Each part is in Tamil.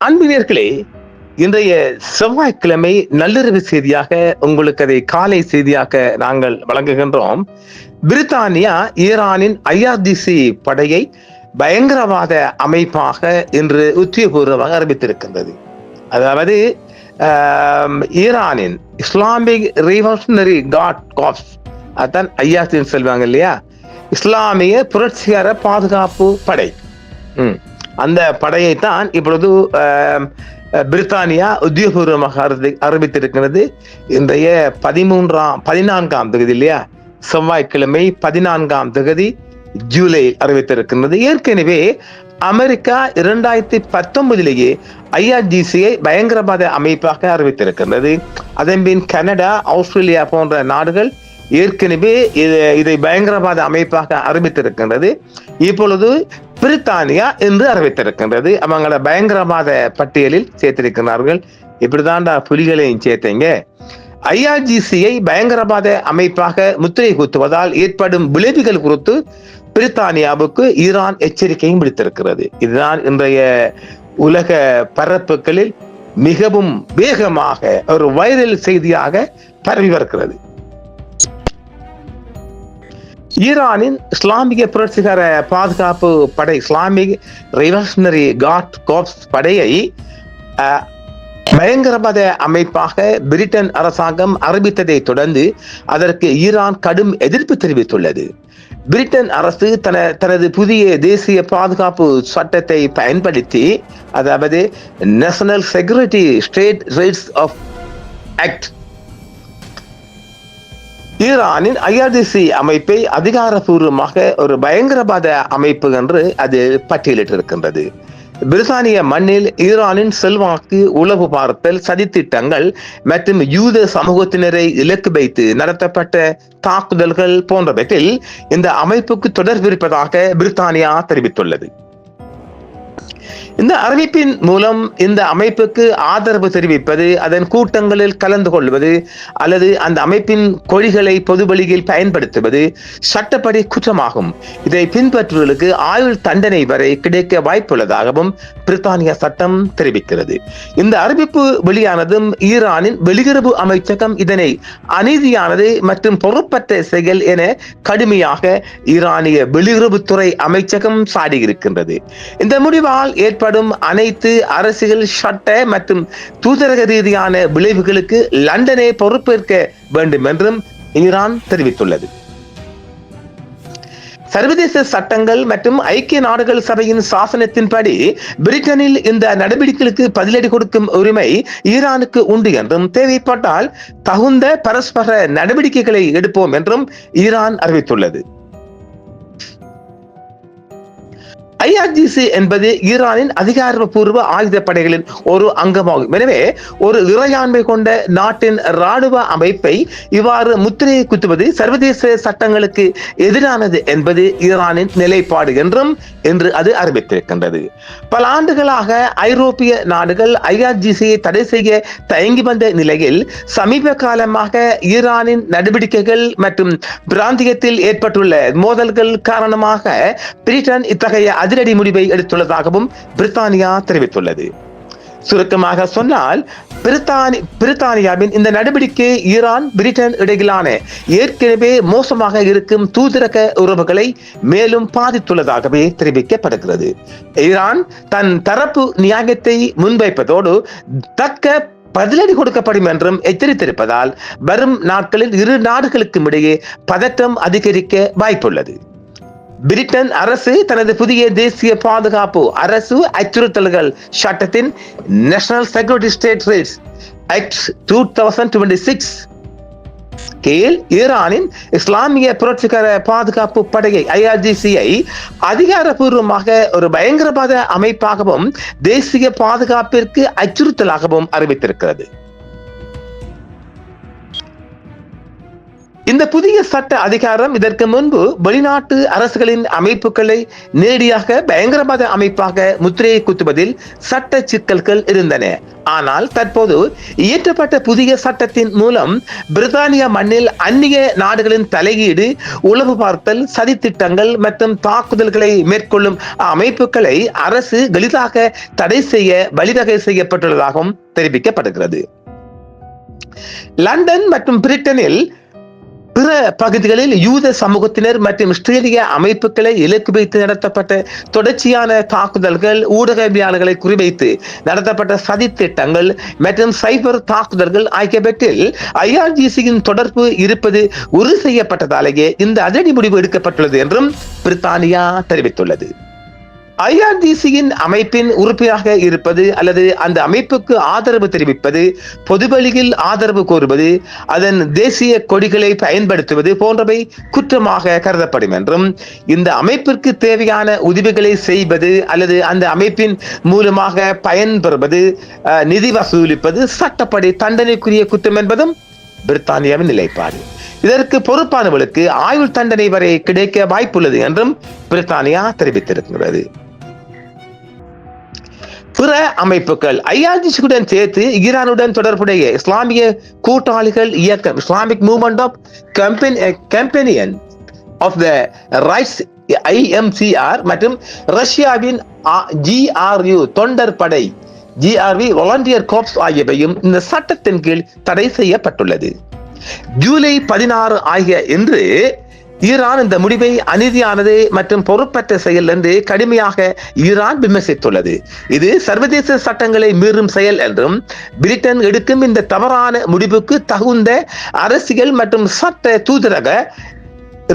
அன்பினர்களே, இன்றைய செவ்வாய்க்கிழமை நள்ளிரவு செய்தியாக உங்களுக்கு அதை காலை செய்தியாக நாங்கள் வழங்குகின்றோம். பிரித்தானியா ஈரானின் IRGC படையை பயங்கரவாத அமைப்பாக இன்று உத்தியோகபூர்வமாக அறிவித்திருக்கின்றது. அதாவது ஈரானின் இஸ்லாமிக் ரிவல்யூஷனரி கார்ட் கார்ப்ஸ், அதான் IRGC சொல்வாங்க இல்லையா, இஸ்லாமிய புரட்சிகர பாதுகாப்பு படை. அந்த படையைத்தான் இப்பொழுது பிரித்தானியா உத்தியோகபூர்வமாக அறிவித்திருக்கிறது. இன்றைய 14ஆம் தேதி இல்லையா, செவ்வாய்க்கிழமை 14ஆம் தேதி ஜூலை அறிவித்திருக்கின்றது. ஏற்கனவே அமெரிக்கா 2019 IRGCயை பயங்கரவாத அமைப்பாக அறிவித்திருக்கின்றது. அதன் பின் கனடா, ஆஸ்திரேலியா போன்ற நாடுகள் ஏற்கனவே இதை பயங்கரவாத அமைப்பாக அறிவித்திருக்கின்றது. இப்பொழுது பிரித்தானியா என்று அறிவித்திருக்கின்றது. அவங்கள பயங்கரவாத பட்டியலில் சேர்த்திருக்கிறார்கள். இப்படிதான்டா புலிகளையும் சேர்த்தீங்க. IRGCயை பயங்கரவாத அமைப்பாக முத்திரை குத்துவதால் ஏற்படும் விளைவுகள் குறித்து பிரித்தானியாவுக்கு ஈரான் எச்சரிக்கையும் விடுத்திருக்கிறது. இதுதான் இன்றைய உலக பரப்புகளில் மிகவும் வேகமாக ஒரு வைரல் செய்தியாக பரவி வருகிறது. ஈரானின் இஸ்லாமிய புரட்சிகர பாதுகாப்பு படை, இஸ்லாமிக் ரிவல்யூஷனரி கார்ட் கார்ப்ஸ் படையை பயங்கரவாத அமைப்பாக பிரிட்டன் அரசாங்கம் அறிவித்ததை தொடர்ந்து அதற்கு ஈரான் கடும் எதிர்ப்பு தெரிவித்துள்ளது. பிரிட்டன் அரசு தனது புதிய தேசிய பாதுகாப்பு சட்டத்தை பயன்படுத்தி, அதாவது national security state rights of act, ஈரானின் IRGC அமைப்பை அதிகாரப்பூர்வமாக ஒரு பயங்கரவாத அமைப்பு என்று அது பட்டியலிட்டிருக்கின்றது. பிரித்தானிய மண்ணில் ஈரானின் செல்வாக்கு, உளவு பார்த்தல், சதித்திட்டங்கள் மற்றும் யூத சமூகத்தினரை இலக்கு வைத்து நடத்தப்பட்ட தாக்குதல்கள் போன்றவற்றில் இந்த அமைப்புக்கு தொடர்பு இருப்பதாக பிரித்தானியா தெரிவித்துள்ளது. இந்த அறிவிப்பின் மூலம் இந்த அமைப்புக்கு ஆதரவு தெரிவிப்பது, அதன் கூட்டங்களில் கலந்து கொள்வது அல்லது அந்த அமைப்பின் கொடிகளை பொது வழியில் பயன்படுத்துவது சட்டப்படி குற்றமாகும். இதை பின்பற்றுவதற்கு ஆயுள் தண்டனை வரை கிடைக்க வாய்ப்புள்ளதாகவும் பிரித்தானிய சட்டம் தெரிவிக்கிறது. இந்த அறிவிப்பு வெளியானதும் ஈரானின் வெளியுறவு அமைச்சகம் இதனை அநீதியானது மற்றும் பொறுப்பற்ற செயல் என கடுமையாக ஈரானிய வெளியுறவுத்துறை அமைச்சகம் சாடியிருக்கின்றது. இந்த முடிவால் ஏற்படும் அனைத்து அரசியல், சட்ட மற்றும் தூதரக ரீதியான விளைவுகளுக்கு லண்டனே பொறுப்பேற்க வேண்டும் என்றும் ஈரான் தெரிவித்துள்ளது. சர்வதேச சட்டங்கள் மற்றும் ஐக்கிய நாடுகள் சபையின் சாசனத்தின்படி பிரிட்டனில் இந்த நடவடிக்கைகளுக்கு பதிலடி கொடுக்கும் உரிமை ஈரானுக்கு உண்டு என்றும், தேவைப்பட்டால் தகுந்த பரஸ்பர நடவடிக்கைகளை எடுப்போம் என்றும் ஈரான் அறிவித்துள்ளது. IRGC என்பது ஈரானின் அதிகாரப்பூர்வ ஆயுதப்படைகளின் ஒரு அங்கமாகும். எனவே ஒரு இறையாண்மை கொண்ட நாட்டின் இராணுவ அமைப்பை இவ்வாறு முத்திரையை குத்துவது சர்வதேச சட்டங்களுக்கு எதிரானது என்பது ஈரானின் நிலைப்பாடு என்றும் என்று அது அறிவித்திருக்கின்றது. பல ஆண்டுகளாக ஐரோப்பிய நாடுகள் IRGCயை தடை செய்ய தயங்கி வந்த நிலையில் சமீப காலமாக ஈரானின் நடவடிக்கைகள் மற்றும் பிராந்தியத்தில் ஏற்பட்டுள்ள மோதல்கள் காரணமாக பிரிட்டன் இத்தகைய அதிரடி முடிவை எடுத்துள்ளதாகவும் பிரித்தானியா தெரிவித்துள்ளது. சுருக்கமாக சொன்னால், பிரித்தானியாவின் இந்த நடவடிக்கை ஈரான், பிரிட்டன் இடையிலான ஏற்கனவே மோசமாக இருக்கும் தூதரக உறவுகளை மேலும் பாதித்துள்ளதாகவே தெரிவிக்கப்படுகிறது. ஈரான் தன் தரப்பு நியாயத்தை முன்வைப்பதோடு தக்க பதிலடி கொடுக்கப்படும் என்றும் எச்சரித்திருப்பதால் வரும் நாட்களில் இரு நாடுகளுக்கும் இடையே பதற்றம் அதிகரிக்க வாய்ப்புள்ளது. பிரிட்டன் அரசு தனது புதிய தேசிய பாதுகாப்பு அரசு அச்சுறுத்தல்கள் சட்டத்தின் national security state rights act 2026 கீழ் ஈரானின் இஸ்லாமிய புரட்சிகர பாதுகாப்பு படையை IRGCயை அதிகாரப்பூர்வமாக ஒரு பயங்கரவாத அமைப்பாகவும் தேசிய பாதுகாப்பிற்கு அச்சுறுத்தலாகவும் அறிவித்திருக்கிறது. இந்த புதிய சட்ட அதிகாரம் இதற்கு முன்பு வெளிநாட்டு அரசுகளின் அமைப்புகளை நேரடியாக பயங்கரவாத அமைப்பாக முத்திரையை குத்துவதில் சட்ட சிக்கல்கள் இருந்தன. ஆனால் தற்போது இயற்றப்பட்ட புதிய சட்டத்தின் மூலம் பிரித்தானியா மண்ணில் அந்நிய நாடுகளின் தலையீடு, உளவு பார்த்தல், சதித்திட்டங்கள் மற்றும் தாக்குதல்களை மேற்கொள்ளும் அமைப்புகளை அரசு எளிதாக தடை செய்ய வழிவகை செய்யப்பட்டுள்ளதாகவும் தெரிவிக்கப்படுகிறது. லண்டன் மற்றும் பிரிட்டனில் பிற பகுதிகளில் யூத சமூகத்தினர் மற்றும் இஸ்ரேலிய அமைப்புகளை இலக்கு வைத்து நடத்தப்பட்ட தொடர்ச்சியான தாக்குதல்கள், ஊடகவியலாளர்களை குறிவைத்து நடத்தப்பட்ட சதி திட்டங்கள் மற்றும் சைபர் தாக்குதல்கள் ஆகியவற்றில் IRGCயின் தொடர்பு இருப்பது உறுதி செய்யப்பட்டதாலேயே இந்த அதிரடி முடிவு எடுக்கப்பட்டுள்ளது என்றும் பிரித்தானியா தெரிவித்துள்ளது. IRGCயின் அமைப்பின் உறுப்பினராக இருப்பது அல்லது அந்த அமைப்புக்கு ஆதரவு தெரிவிப்பது, பொதுவெளியில் ஆதரவு கோருவது, அதன் தேசிய கொடிகளை பயன்படுத்துவது போன்றவை குற்றமாக கருதப்படும் என்றும், இந்த அமைப்பிற்கு தேவையான உதவிகளை செய்வது அல்லது அந்த அமைப்பின் மூலமாக பயன்பெறுவது, நிதி வசூலிப்பது சட்டப்படி தண்டனைக்குரிய குற்றம் என்பதும் பிரித்தானியாவின் நிலைப்பாடு. இதற்கு பொறுப்பானவர்களுக்கு ஆயுள் தண்டனை வரை கிடைக்க வாய்ப்புள்ளது என்றும் பிரித்தானியா தெரிவித்திருக்கிறது. பிற அமைப்புகள் IRGCயுடன் சேர்த்து ஈரானுடன் தொடர்புடைய இஸ்லாமிய கூட்டாளிகள் இயக்கம், Islamic movement of companion of the rights IMCR மற்றும் ரஷ்யாவின் GRU தொண்டர் படை GRV வாலண்டியர் கார்ப்ஸ் ஆகியவையும் இந்த சட்டத்தின் கீழ் தடை செய்யப்பட்டுள்ளது. ஜூலை 16 ஆகிய இன்று ஈரான் இந்த முடிவை அநீதியானது மற்றும் பொறுப்பற்ற செயல் என்று கடுமையாக ஈரான் விமர்சித்துள்ளது. இது சர்வதேச சட்டங்களை மீறும் செயல் என்றும், பிரிட்டன் எடுக்கும் இந்த தவறான முடிவுக்கு தகுந்த அரசியல் மற்றும் சட்ட தூதரக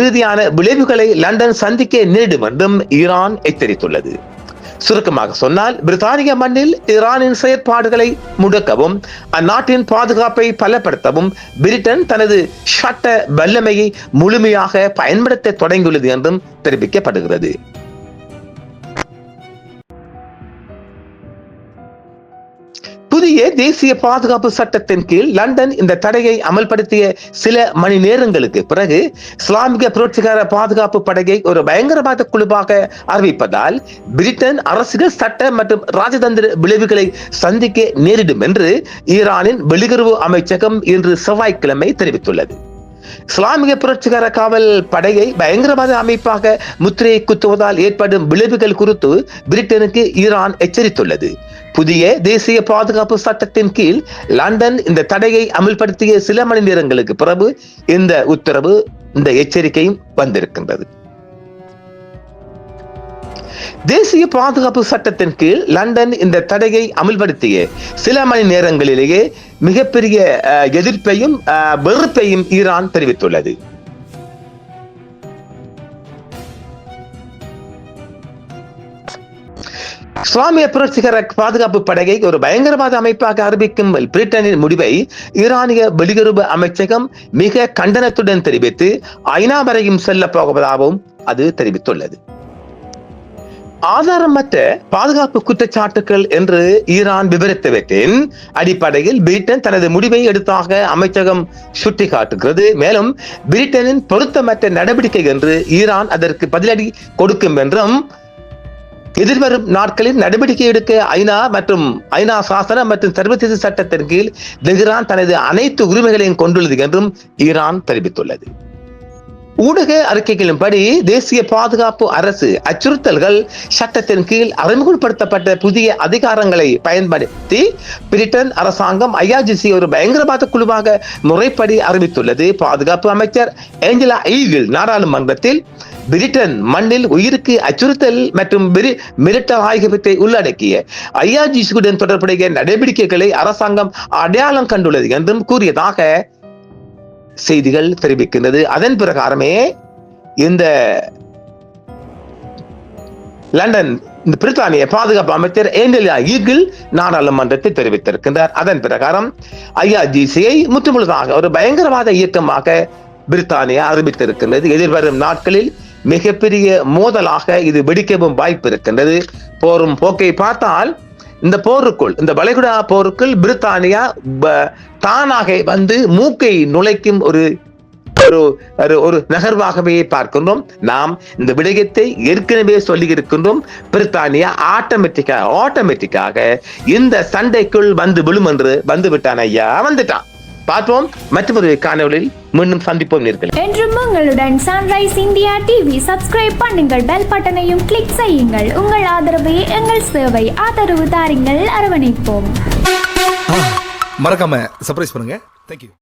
ரீதியான விளைவுகளை லண்டன் சந்திக்க நேரிடும் என்றும் ஈரான் எச்சரித்துள்ளது. சுருக்கமாக சொன்னால், பிரித்தானிய மண்ணில் ஈரானின் செயற்பாடுகளை முடக்கவும் அந்நாட்டின் பாதுகாப்பை பலப்படுத்தவும் பிரிட்டன் தனது சட்ட வல்லமையை முழுமையாக பயன்படுத்த தொடங்கியுள்ளது என்றும் தெரிவிக்கப்படுகிறது. புதிய தேசிய பாதுகாப்பு சட்டத்தின் கீழ் லண்டன் இந்த தடையை அமல்படுத்திய சில மணி நேரங்களுக்கு பிறகு இஸ்லாமிக புரட்சிகர பாதுகாப்பு படையை ஒரு பயங்கரவாத குழுவாக அறிவிப்பதால் பிரிட்டன் அரசியல், சட்ட மற்றும் ராஜதந்திர விளைவுகளை சந்திக்க நேரிடும் என்று ஈரானின் வெளியுறவு அமைச்சகம் இன்று செவ்வாய்க்கிழமை தெரிவித்துள்ளது. இஸ்லாமிய புரட்சிகர காவல் படையை பயங்கரவாத அமைப்பாக முத்திரையை குத்துவதால் ஏற்படும் விளைவுகள் குறித்து பிரிட்டனுக்கு ஈரான் எச்சரித்துள்ளது. புதிய தேசிய பாதுகாப்பு சட்டத்தின் கீழ் லண்டன் இந்த தடையை அமல்படுத்திய சில மணி நேரங்களுக்கு பிறகு இந்த உத்தரவு, இந்த எச்சரிக்கையும் வந்திருக்கின்றது. தேசிய பாதுகாப்பு சட்டத்தின் கீழ் லண்டன் இந்த தடையை அமல்படுத்திய சில மணி நேரங்களிலேயே மிகப்பெரிய எதிர்ப்பையும் வெறுப்பையும் ஈரான் தெரிவித்துள்ளது. இஸ்லாமிய புரட்சிகர பாதுகாப்பு படையை ஒரு பயங்கரவாத அமைப்பாக அறிவிக்கும் பிரிட்டனின் முடிவை ஈரானிய வெளியுறவு அமைச்சகம் மிக கண்டனத்துடன் தெரிவித்து ஐநா வரையும் செல்ல போவதாகவும் அது தெரிவித்துள்ளது. ஆதாரமற்ற பாதுகாப்பு குற்றச்சாட்டுகள் என்று ஈரான் விவரித்தவற்றின் அடிப்படையில் பிரிட்டன் தனது முடிவை எடுத்தாக அமைச்சகம் சுட்டிக்காட்டுகிறது. மேலும் பிரிட்டனின் பொருத்தமற்ற நடவடிக்கை என்று ஈரான் அதற்கு பதிலடி கொடுக்கும் என்றும், எதிர்வரும் நாட்களில் நடவடிக்கை எடுக்க ஐநா சாசன மற்றும் சர்வதேச சட்டத்தின் கீழ் தெஹ்ரான் தனது அனைத்து உரிமைகளையும் கொண்டுள்ளது என்றும் ஈரான் தெரிவித்துள்ளது. ஊடக அறிக்கைகளின்படி தேசிய பாதுகாப்பு அரசு அச்சுறுத்தல்கள் சட்டத்தின் கீழ் அறிமுகப்படுத்தப்பட்ட புதிய அதிகாரங்களை பயன்படுத்தி பிரிட்டன் அரசாங்கம் IRGC ஒரு பயங்கரவாத குழுவாக முறைப்படி அறிவித்துள்ளது. பாதுகாப்பு அமைச்சர் ஏஞ்சலா ஈகிள் நாடாளுமன்றத்தில் பிரிட்டன் மண்ணில் உயிருக்கு அச்சுறுத்தல் மற்றும் மிரட்டல் ஆகியவற்றை உள்ளடக்கிய IRGCயுடன் தொடர்புடைய நடவடிக்கைகளை அரசாங்கம் அடையாளம் கண்டுள்ளது என்றும் கூறியதாக செய்திகள் தெரிவிக்கின்றது. அதன் பிரகாரமே இந்த லண்டன் பிரித்தானிய பாதுகாப்பு அமைச்சர் ஏஞ்சலா ஈகிள் நாடாளுமன்றத்தில் தெரிவித்திருக்கின்றார். அதன் பிரகாரம் IRGCயை முற்றுமுழுதாக ஒரு பயங்கரவாத இயக்கமாக பிரித்தானியா அறிவித்திருக்கின்றது. எதிர்வரும் நாட்களில் மிகப்பெரிய மோதலாக இது வெடிக்கவும் வாய்ப்பு இருக்கின்றது. போரும் போக்கை பார்த்தால் இந்த வளைகுடா போருக்குள் பிரித்தானியா தானாக வந்து மூக்கை நுழைக்கும் ஒரு ஒரு நகர்வாகவே பார்க்கின்றோம். நாம் இந்த விடயத்தை ஏற்கனவே சொல்லி இருக்கின்றோம். பிரித்தானியா ஆட்டோமேட்டிக்காக இந்த சண்டைக்குள் வந்து விழும் என்று வந்து விட்டான் ஐயா, வந்துட்டான். பார்ப்போம் மற்றொரு காணொளியில் மீண்டும் சந்திப்போம். என்றும் உங்களுடன் சன்ரைஸ் இந்தியா டிவி சப்ஸ்கிரைப் பண்ணுங்கள், பெல் பட்டனையும் கிளிக் செய்யுங்கள். உங்கள் ஆதரவே எங்கள் சேவை. ஆதரவு தாருங்கள், அரவணைப்போம். மறக்காம சர்ப்ரைஸ் பண்ணுங்க. தேங்க்யூ.